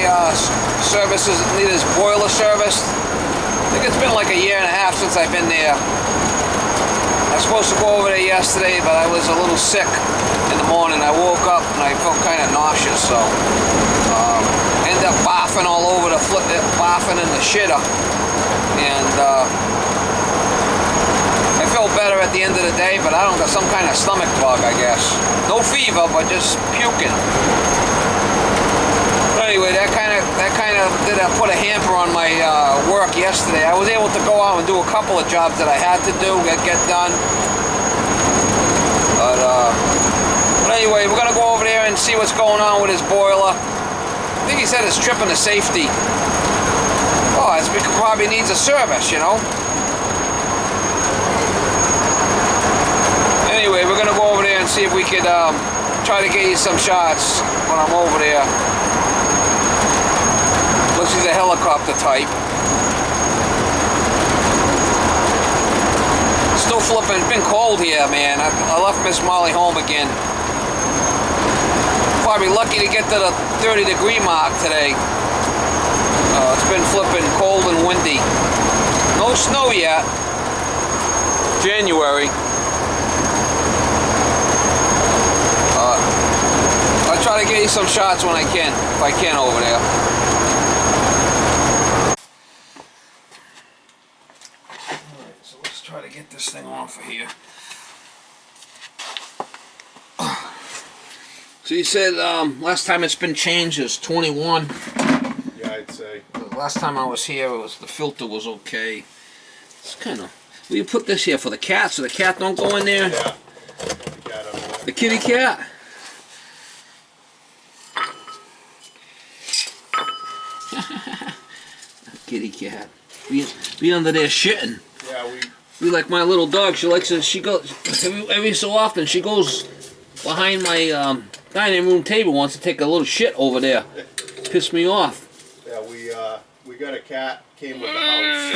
my services, need his boiler serviced. I think it's been like a year and a half since I've been there. I was supposed to go over there yesterday, but I was a little sick in the morning. I woke up and I felt kind of nauseous, so ended up barfing all over the barfing in the shitter, and I felt better at the end of the day, but I don't got some kind of stomach bug, I guess. No fever, but just puking. But anyway, that kind of did put a hamper on my work yesterday. I was able to go out and do a couple of jobs that I had to do, get done. But anyway, we're gonna go over there and see what's going on with his boiler. I think he said it's tripping the safety. Oh, it's because probably needs a service, you know. Anyway, we're gonna go over there and see if we could try to get you some shots when I'm over there. Looks like he's a helicopter type. Still flipping. It's been cold here, man. I left Miss Molly home again. Probably lucky to get to the 30-degree mark today. It's been flipping cold and windy. No snow yet. January. I'll try to get you some shots when I can, if I can over there. Alright, so let's try to get this thing off of here. So you said last time it's been changed is 21. Yeah, I'd say. The last time I was here, the filter was okay. It's kind of. Well, you put this here for the cat, so the cat don't go in there. Yeah. The cat over there. The kitty cat. Kitty cat. Be under there shitting. Yeah, Be like my little dog. She likes to. She goes every so often. She goes behind my dining room table. Wants to take a little shit over there. Piss me off. Yeah, we got a cat. Came with the house.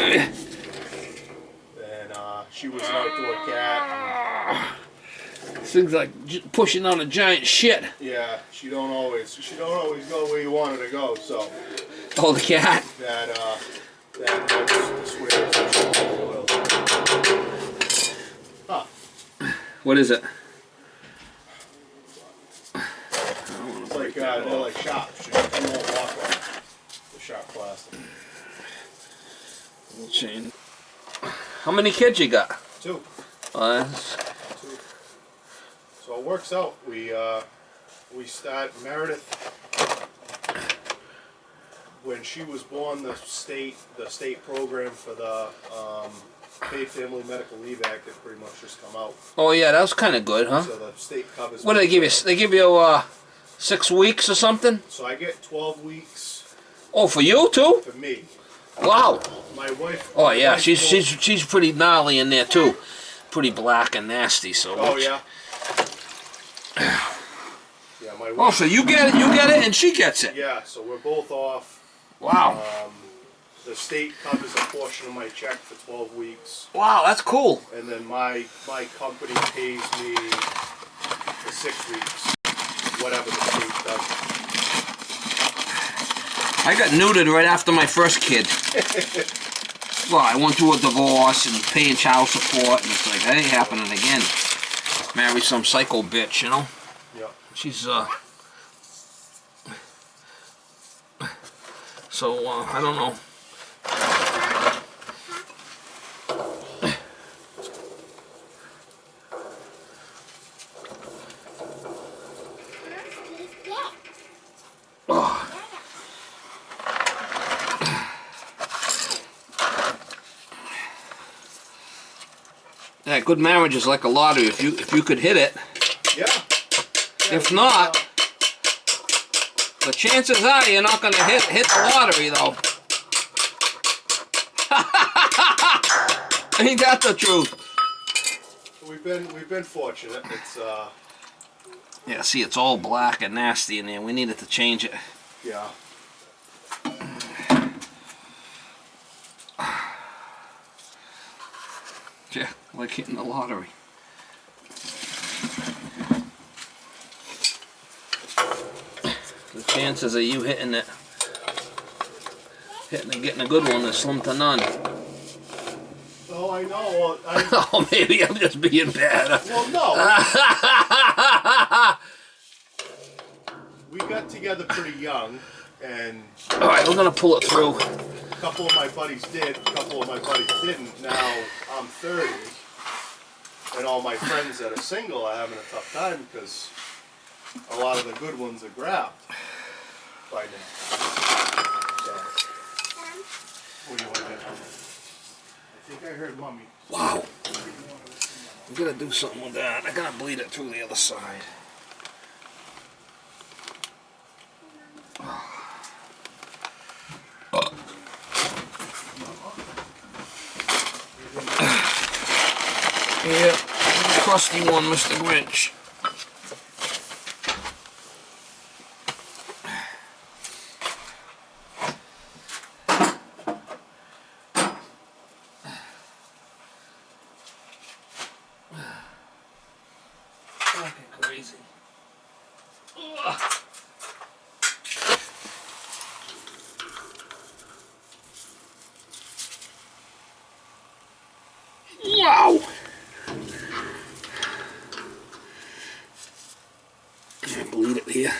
And she was an outdoor cat. Things like pushing out a giant shit. Yeah, she don't always go where you want her to go. So. Oh, the cat. That helps to swear the oil. Huh. What is it? It's like they're like sharps. You won't walk on the sharp plastic. Little chain. How many kids you got? 2. 2. So it works out. We start Meredith. When she was born, the state program for the Paid Family Medical Leave Act had pretty much just come out. Oh yeah, that was kind of good, huh? So the state covers. What do they give you? They give you 6 weeks or something? So I get 12 weeks. Oh, for you too? For me. Wow. My wife. Oh yeah, she's pretty gnarly in there too. Pretty black and nasty. So. Oh yeah. Yeah, my wife. Oh, so you get it, and she gets it. Yeah, so we're both off. Wow. The state covers a portion of my check for 12 weeks. Wow, that's cool. And then my company pays me for 6 weeks, whatever the state does. I got neutered right after my first kid. Well, I went through a divorce and paying child support, and it's like, that ain't happening again. Marry some psycho bitch, you know? Yeah. She's, so, I don't know. Oh. Yeah, good marriage is like a lottery. If you could hit it. Yeah. If not, the chances are you're not going to hit the lottery, though. Ain't that the truth? We've been fortunate. It's yeah. See, it's all black and nasty in there. We needed to change it. yeah. Yeah, like hitting the lottery. The chances of you hitting it Hitting and getting a good one is slim to none. Oh, I know. Oh, maybe I'm just being bad. Well, no. We got together pretty young, and all right, we're gonna pull it through. a couple of my buddies did, a couple of my buddies didn't. Now I'm 30, and all my friends that are single are having a tough time because a lot of the good ones are grabbed by now. So, what do you want to get? I think I heard Mommy. Wow. I'm gonna do something with that. I gotta bleed it through the other side. Yeah, crusty one, Mr. Grinch. Fucking crazy. Ugh. Wow! Can't bleed it here.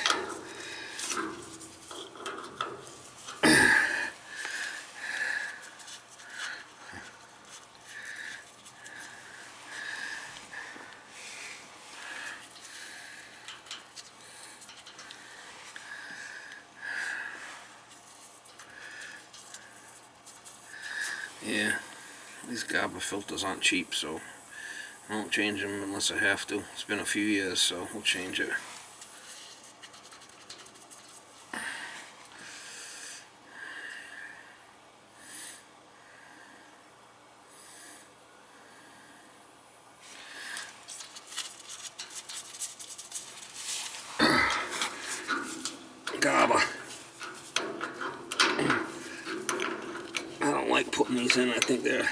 Yeah, these GABA filters aren't cheap, so I won't change them unless I have to. It's been a few years, so we'll change it. GABA. I don't like putting these in. I think they're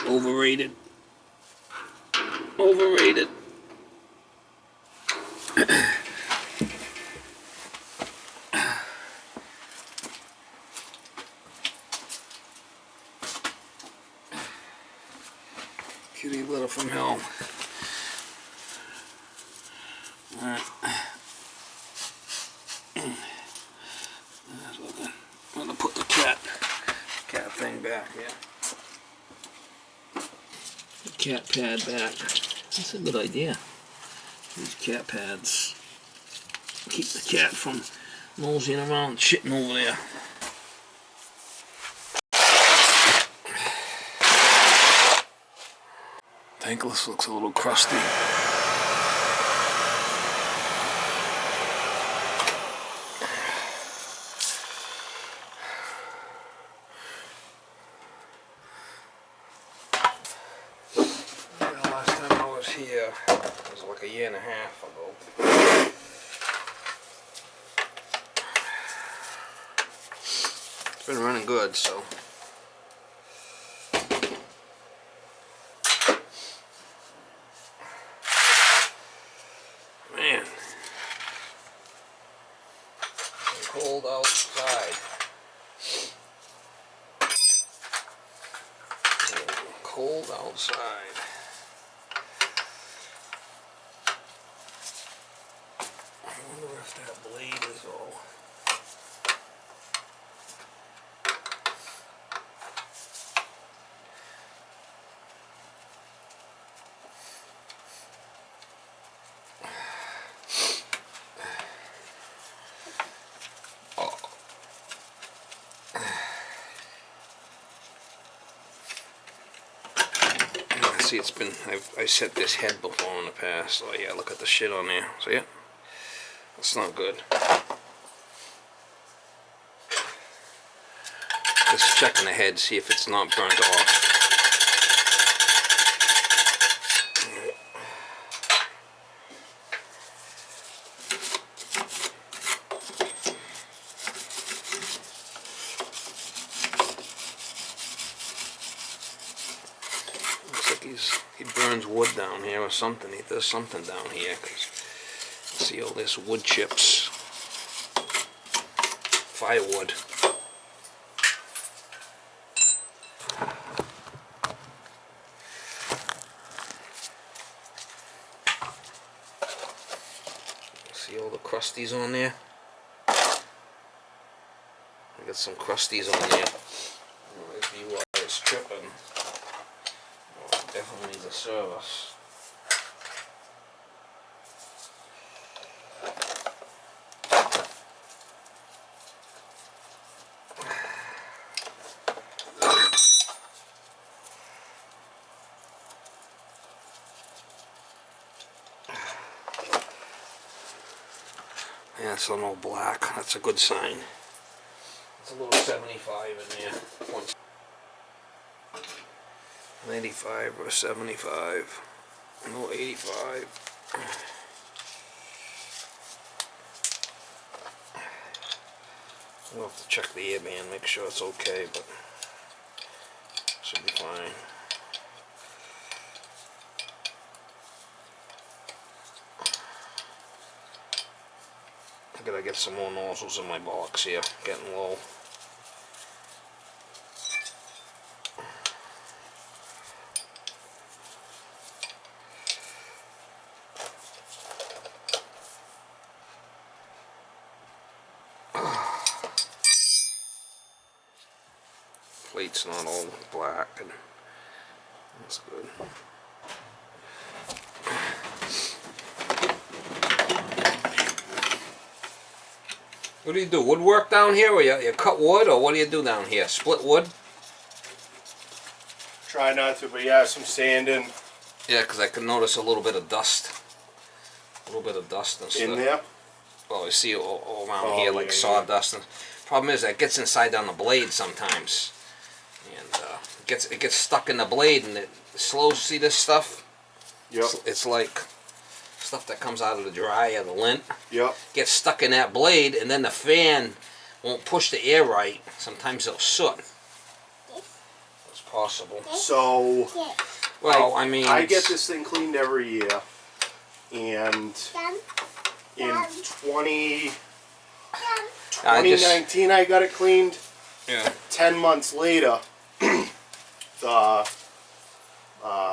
overrated. Overrated. Kitty litter from hell. Alright. I'm gonna put the cat thing back here. The cat pad back. That's a good idea. These cat pads keep the cat from moseying around and shitting over there. Tankless looks a little crusty. Last time I was here, it was like a year and a half ago. It's been running good, so. Man, it's cold outside. Cold outside. I wonder if that blade is all. See, it's been, I set this head before in the past. Oh yeah, look at the shit on there. See it? That's not good. Just checking the head, see if it's not burnt off. He burns wood down here or something. He does something down here. See all this wood chips. Firewood. See all the crusties on there? I got some crusties on there. Might be why it's tripping. Oh, it definitely needs a service. Yeah, it's on all black. That's a good sign. It's a little 75 in there. 95 or 75. No 85. We'll have to check the air band, make sure it's okay, but should be fine. I gotta get some more nozzles in my box here, getting low. Plate's not all black, and that's good. What do you do? Woodwork down here, or you cut wood, or what do you do down here? Split wood? Try not to, but yeah, some sanding. Yeah, because I can notice a little bit of dust. A little bit of dust and stuff. In there? Well, I see all around here, like sawdust. And problem is, that gets inside on the blade sometimes. And it gets stuck in the blade, and it slows. See this stuff? Yep. It's like stuff that comes out of the dryer, the lint. Yep. Gets stuck in that blade, and then the fan won't push the air right. Sometimes it'll soot. It's possible. So, Well, I mean, I get this thing cleaned every year, and in 2019 I got it cleaned. Yeah. 10 months later,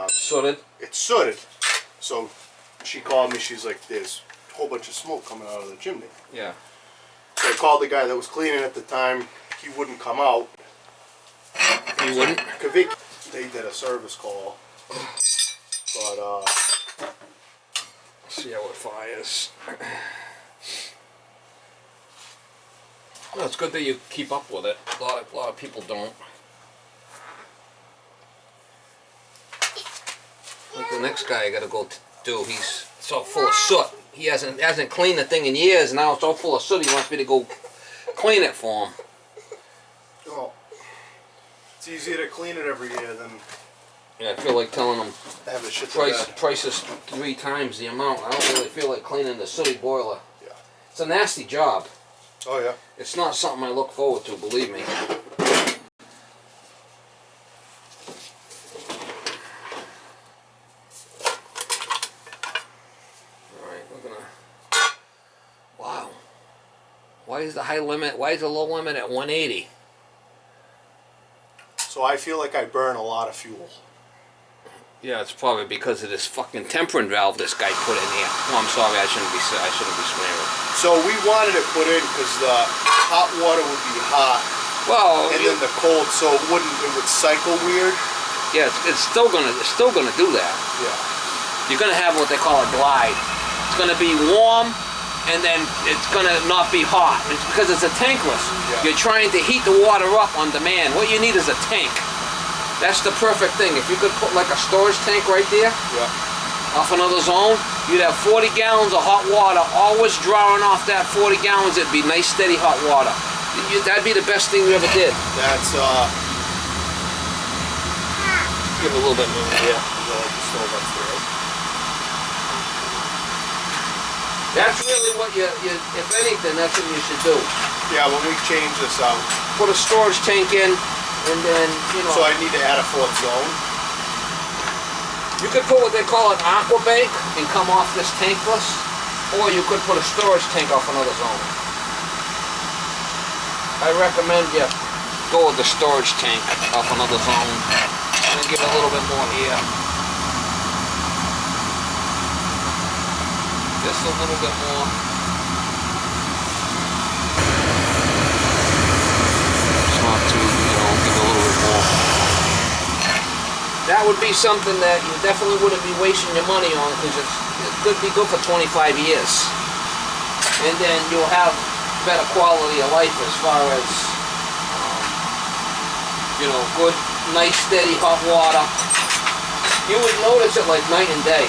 Sooted. it's sooted. So she called me, she's like, there's a whole bunch of smoke coming out of the chimney. Yeah. So I called the guy that was cleaning at the time. He wouldn't come out. You wouldn't? Kavik, they did a service call. But, See how it fires. Well, it's good that you keep up with it. A lot of people don't. Like the next guy I gotta go do, he's so full of soot. He hasn't cleaned the thing in years, and now it's all full of soot. He wants me to go clean it for him. oh, it's easier to clean it every year than Yeah, I feel like telling him have the shit to bed. price is 3 times the amount. I don't really feel like cleaning the sooty boiler. Yeah. It's a nasty job. Oh yeah. It's not something I look forward to, believe me. Alright, we're gonna... Wow. Why is the low limit at 180? So I feel like I burn a lot of fuel. Yeah, it's probably because of this fucking tempering valve this guy put in here. Oh, I'm sorry, I shouldn't be swearing. So we wanted it put in because the hot water would be hot, Well, and then the cold, so it would cycle weird. yeah, it's still gonna do that. Yeah. You're gonna have what they call a glide. It's gonna be warm, and then it's gonna not be hot. It's because it's a tankless. Yeah. You're trying to heat the water up on demand. What you need is a tank. That's the perfect thing. If you could put like a storage tank right there, Yeah. off another zone, you'd have 40 gallons of hot water, always drawing off that 40 gallons. It'd be nice, steady hot water. That'd be the best thing you ever did. That's Give it a little bit more. yeah. The stove upstairs. That's really what if anything, that's what you should do. Yeah, when we change this out. Put a storage tank in, and then, So I need to add a fourth zone. you could put what they call an aqua bake and come off this tankless, or you could put a storage tank off another zone. I recommend you go with the storage tank off another zone and then give it a little bit more air. Just a little bit more. anymore. That would be something that you definitely wouldn't be wasting your money on, because it could be good for 25 years. And then you'll have better quality of life as far as, you know, good, nice, steady hot water. You would notice it like night and day.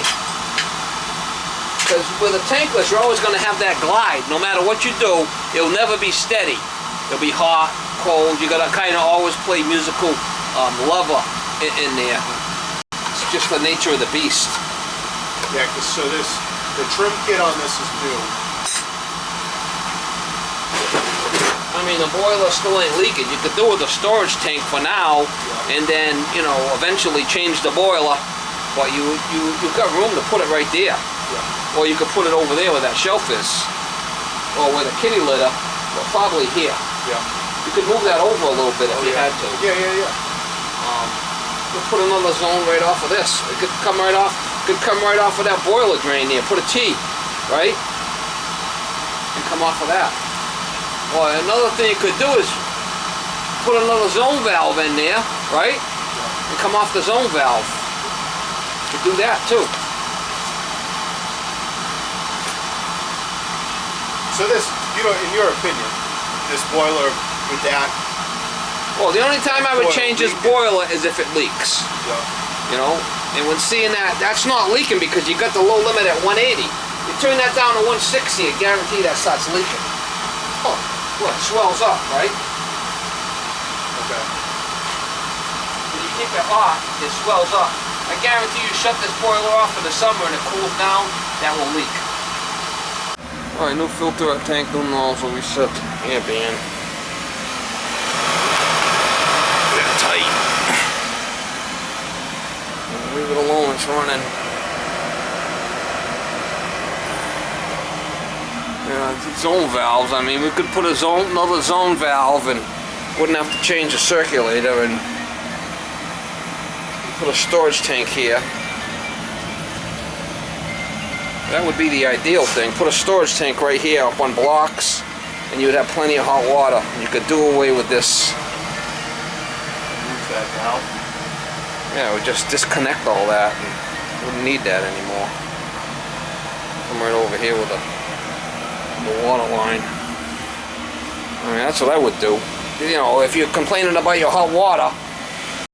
Because with a tankless, you're always going to have that glide. No matter what you do, it'll never be steady. It'll be hot, cold. You got to kind of always play musical lever in there. It's just the nature of the beast. Yeah, so the trim kit on this is new. I mean, the boiler still ain't leaking. You could do with a storage tank for now, and then, you know, eventually change the boiler. But you've got room to put it right there. Yeah. Or you could put it over there where that shelf is, or where the kitty litter, or probably here. Yeah. You could move that over a little bit if you had to. Yeah, yeah, yeah. You could put another zone right off of this. It could come right off. Could come right off of that boiler drain there. Put a T, right, and come off of that. Or another thing you could do is put another zone valve in there, right, and come off the zone valve. You could do that too. So this, you know, in your opinion, this boiler with that. Well, the only time I would change this boiler is if it leaks. Yeah. You know, and when seeing that, that's not leaking because you got the low limit at 180. You turn that down to 160, I guarantee that starts leaking. Oh, well, it swells up, right? Okay. When you keep it hot, it swells up. I guarantee you shut this boiler off in the summer and it cools down, that will leak. Alright, new filter at tank, new nozzle, reset air band. Tight. Leave it alone, it's running. Yeah, zone valves. I mean, we could put another zone valve and wouldn't have to change the circulator and put a storage tank here. That would be the ideal thing. Put a storage tank right here up on blocks and you would have plenty of hot water. You could do away with this. That now. Yeah, we just disconnect all that and wouldn't need that anymore. Come right over here with the water line. I mean, that's what I would do. You know, if you're complaining about your hot water,